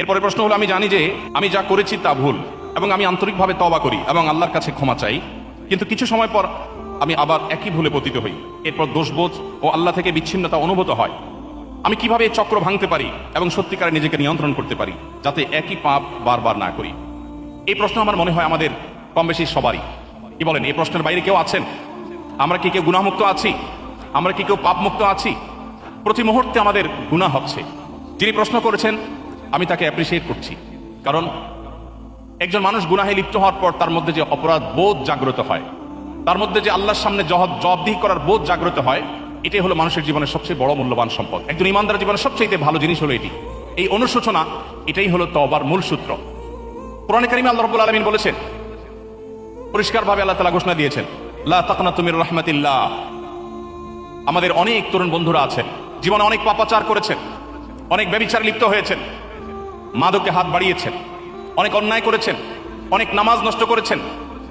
এরপরে প্রশ্ন হলো, আমি জানি যে আমি যা করেছি তা ভুল এবং আমি আন্তরিকভাবে তওবা করি এবং আল্লাহর কাছে ক্ষমা চাই, কিন্তু কিছু সময় পর আমি আবার একই ভুলে পতিত হই। এরপর দোষবোধ ও আল্লাহ থেকে বিচ্ছিন্নতা অনুভূত হয়। আমি কিভাবে এই চক্র ভাঙতে পারি এবং সত্যিকারে নিজেকে নিয়ন্ত্রণ করতে পারি যাতে একই পাপ বারবার না করি? এই প্রশ্ন আমার মনে হয় আমাদের কম বেশি সবারই। কি বলেন, এই প্রশ্নের বাইরে কেউ আছেন? আমরা কি কেউ গুনাহমুক্ত আছি? আমরা কি কেউ পাপমুক্ত আছি? প্রতি মুহূর্তে আমাদের গুনাহ হচ্ছে। যিনি প্রশ্ন করেছেন আমি তাকে অ্যাপ্রিসিয়েট করছি, কারণ একজন মানুষ গুনাহে লিপ্ত হওয়ার পর তার মধ্যে যে অপরাধ বোধ জাগ্রত হয়, তার মধ্যে যে আল্লাহর সামনে জবাবদিহি করার বোধ জাগ্রত হয়, এটাই হলো মানুষের জীবনের সবচেয়ে বড় মূল্যবান সম্পদ। একজন ইমানদার জীবনের সবচেয়ে ভালো জিনিস হলো এটি। এই অনুশোচনা, এটাই হলো তওবার মূল সূত্র। কোরআনে কারিমে আল্লাহ রাব্বুল আলামিন বলেছেন, পরিষ্কারভাবে আল্লাহ তাআলা ঘোষণা দিয়েছেন, লা তাকনাতু মির রাহমাতিল্লাহ। আমাদের অনেক তরুণ বন্ধুরা আছেন, জীবনে অনেক পাপাচার করেছেন, অনেক ব্যভিচারে লিপ্ত হয়েছেন, মাদকে হাত বাড়িয়েছেন, অনেক অন্যায় করেছেন, অনেক নামাজ নষ্ট করেছেন,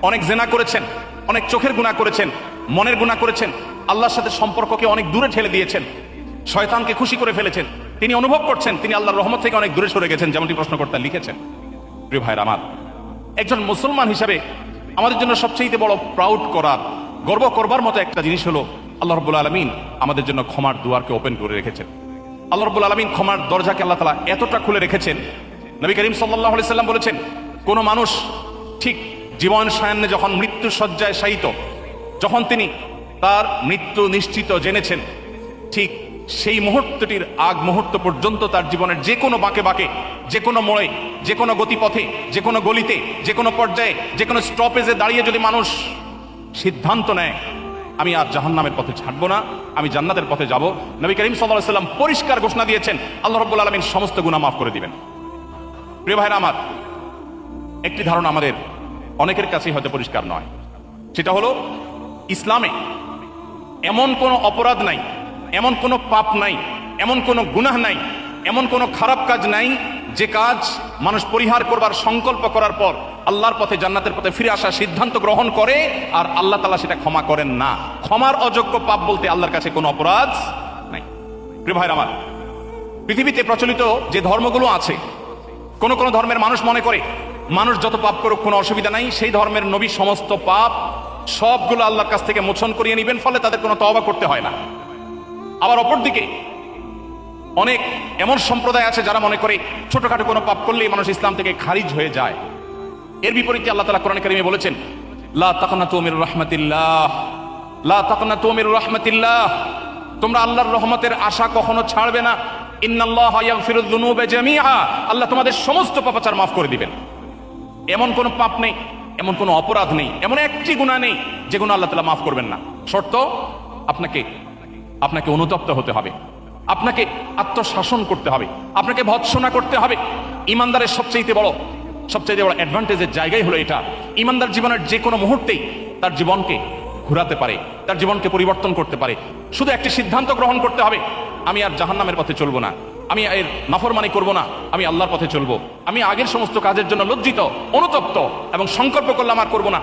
অনেক জেনা করেছেন, অনেক চোখের গুনাহ করেছেন, মনের গুনাহ করেছেন, আল্লাহর সাথে সম্পর্ককে অনেক দূরে ঠেলে দিয়েছেন, শয়তানকে খুশি করে ফেলেছেন। তিনি অনুভব করছেন তিনি আল্লাহর রহমত থেকে অনেক দূরে সরে গেছেন, যেমনটি প্রশ্নকর্তা লিখেছেন। প্রিয় ভাইরা আমার, একজন মুসলমান হিসাবে আমাদের জন্য সবচেয়ে বড় প্রাউড করার, গর্ব করবার মতো একটা জিনিস হলো আল্লাহ রাব্বুল আলামিন আমাদের জন্য ক্ষমার দুয়ারকে ওপেন করে রেখেছেন। আল্লাহ রাব্বুল আলামিন ক্ষমার দরজাকে আল্লাহ তাআলা এতটা খুলে রেখেছেন, নবী করিম সাল্লাল্লাহু আলাইহি সাল্লাম বলেছেন, কোন মানুষ ঠিক জীবন সায়ান্নে যখন মৃত্যু শয্যায় শায়িত, যখন তিনি তার মৃত্যু নিশ্চিত জেনেছেন, ঠিক সেই মুহূর্তটির আগ মুহূর্ত পর্যন্ত তার জীবনের যে কোনো বাঁকে বাঁকে, যে কোনো মোড়ে, যে কোনো গতিপথে, যে কোনো গলিতে, যে কোনো পর্যায়ে, যে কোনো স্টপেজে দাঁড়িয়ে যদি মানুষ সিদ্ধান্ত নেয় আমি আর জাহান্নামের পথে ছাড়বো না, আমি জান্নাতের পথে যাব, নবী করিম সাল্লাল্লাহু আলাইহি সাল্লাম পরিষ্কার ঘোষণা দিয়েছেন আল্লাহ রাব্বুল আলামিন সমস্ত গুনাহ মাফ করে দিবেন। প্রিয় ভাইরা আমার, একটি ধারণা আমাদের অনেকের কাছেই হয়তো পরিষ্কার নয়, সেটা হলো ইসলামে এমন কোনো অপরাধ নাই, এমন কোনো পাপ নাই, এমন কোনো গুনাহ নাই, এমন কোনো খারাপ কাজ নাই যে কাজ মানুষ পরিহার করবার সংকল্প করার পর আল্লাহর পথে, জান্নাতের পথে ফিরে আসার সিদ্ধান্ত গ্রহণ করে আর আল্লাহ তাআলা সেটা ক্ষমা করেন না। ক্ষমার অযোগ্য পাপ বলতে আল্লাহর কাছে কোনো অপরাধ নাই। প্রিয় ভাইরা আমার, পৃথিবীতে প্রচলিত যে ধর্মগুলো আছে, কোন কোন ধর্মের মানুষ মনে করে মানুষ যত পাপ করুক কোনো অসুবিধা নাই, সেই ধর্মের নবী সমস্ত পাপ সবগুলো আল্লাহর কাছ থেকে মোচন করিয়ে নেবেন, ফলে তাদের কোনো তওবা করতে হয় না। আবার অপরদিকে অনেক এমন সম্প্রদায় আছে যারা মনে করে ছোটখাটো কোনো পাপ করলেই মানুষ ইসলাম থেকে খারিজ হয়ে যায়। এর বিপরীতে আল্লাহ তাআলা কোরআনে কারিমে বলেছেন, লা তাকনাতু মির রাহমাতিল্লাহ, লা তাকনাতু মির রাহমাতিল্লাহ, তোমরা আল্লাহর রহমতের আশা কখনো ছাড়বে না। ইন্নাল্লাহা ইয়াগফিরুয যুনুবা জামিআ, আল্লাহ তোমাদের সমস্ত পাপাচার মাফ করে দিবেন। এমন কোনো পাপ নেই, এমন কোনো অপরাধ নেই, এমন একটি গুনাহ নেই যে গুনাহ আল্লাহ তাআলা মাফ করবেন না। শর্ত, আপনাকে অনুতপ্ত হতে হবে, আপনাকে আত্মশাসন করতে হবে, আপনাকে ভৎসনা করতে হবে। ইমানদারের সবচেয়ে বড় অ্যাডভান্টেজের জায়গাই হলো এটা। ইমানদার জীবনের যে কোনো মুহূর্তেই তার জীবনকে ঘোরাতে পারে, তার জীবনকে পরিবর্তন করতে পারে। শুধু একটি সিদ্ধান্ত গ্রহণ করতে হবে, আমি আর জাহান্নামের পথে চলবো না, আমি এর নাফরমানি করব না, আমি আল্লাহর পথে চলবো। আমি আগের সমস্ত কাজের জন্য লজ্জিত, অনুতপ্ত এবং সংকল্প করলাম আর করবো না।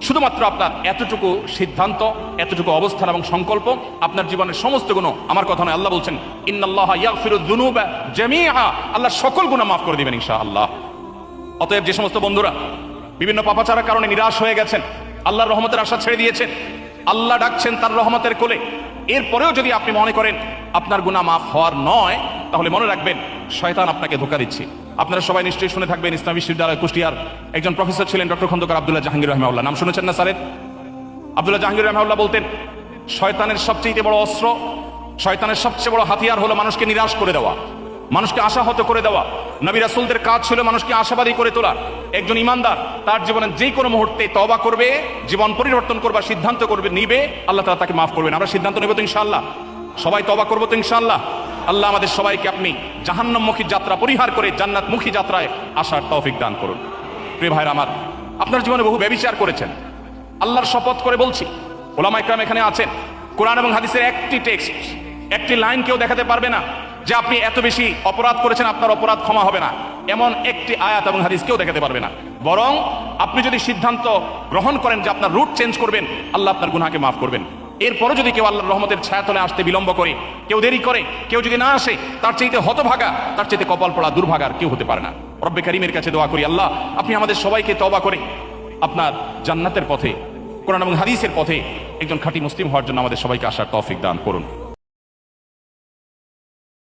শুধুমাত্র আপনার এতটুকু সিদ্ধান্ত, এতটুকু অবস্থান এবং সংকল্প আপনার জীবনের সমস্ত গুনাহ, আমার কথা নয়, আল্লাহ বলছেন ইন্নাল্লাহা ইয়াগফিরুয যুনুবা জামিআ, আল্লাহ সকল গুনাহ মাফ করে দিবেন ইনশাআল্লাহ। অতএব যে সমস্ত বন্ধুরা বিভিন্ন পাপাচারের কারণে নিরাশ হয়ে গেছেন, আল্লাহর রহমতের আশা ছেড়ে দিয়েছেন, আল্লাহ ডাকছেন তার রহমতের কোলে, এরপরেও যদি আপনি মনে করেন আপনার গুনাহ মাফ হওয়ার নয়, তাহলে মনে রাখবেন শয়তান আপনাকে ধোঁকা দিচ্ছে। আপনারা সবাই নিশ্চয়ই শুনে থাকবেন, ইসলাম বিশ্ববিদ্যালয় কুষ্টিয়ার একজন প্রফেসর ছিলেন ডক্টর খন্দকার আব্দুল্লাহ জাহাঙ্গীর রাহিমাহুল্লাহ, নাম শুনেছেন না স্যারের? আব্দুল্লাহ জাহাঙ্গীর রাহিমাহুল্লাহ বলতেন, শয়তানের সবচেয়ে বড় অস্ত্র, শয়তানের সবচেয়ে বড় হাতিয়ার হলো মানুষকে নিরাশ করে দেওয়া, মানুষকে আশাহত করে দেওয়া। নবী রাসূলদের কাজ ছিল মানুষকে আশাবাদী করে তোলা। একজন ইমানদার তার জীবনের যে কোনো মুহূর্তে তওবা করবে, জীবন পরিবর্তন করবার সিদ্ধান্ত করবে, নিবে, আল্লাহ তাআলা তাকে মাফ করবেন। আমরা সিদ্ধান্ত নেব তো ইনশাআল্লাহ, সবাই তওবা করবো তো ইনশাআল্লাহ। আল্লাহ আমাদের সবাইকে আপনি জাহান্নামমুখী যাত্রা পরিহার করে জান্নাতমুখী যাত্রায় আসার তৌফিক দান করুন। প্রিয় ভাইরা আমার, আপনার জীবনে বহু ব্যভিচার করেছেন, আল্লাহর শপথ করে বলছি, ওলামা ইকরাম এখানে আছেন, কোরআন এবং হাদিসের একটি টেক্সট, একটি লাইন কেউ দেখাতে পারবে না যে আপনি এত বেশি অপরাধ করেছেন আপনার অপরাধ ক্ষমা হবে না, এমন একটি আয়াত এবং হাদিস কেউ দেখাতে পারবে না। বরং আপনি যদি সিদ্ধান্ত গ্রহণ করেন যে আপনার রুট চেঞ্জ করবেন, আল্লাহ আপনার গুনাহকে মাফ করবেন। এরপরও যদি কেউ আল্লাহর রহমতের ছায়াতলে আসতে বিলম্ব করে, কেউ দেরি করে, কেউ যদি না আসে, তার চাইতে হতভাগা, তার চাইতে কপাল পড়া দুর্ভাগার কেউ হতে পারে না। রব্বে কারীমের কাছে দোয়া করি, আল্লাহ আপনি আমাদের সবাইকে তওবা করে আপনার জান্নাতের পথে, কোরআন এবং হাদিসের পথে একজন খাঁটি মুসলিম হওয়ার জন্য আমাদের সবাইকে আসার তৌফিক দান করুন।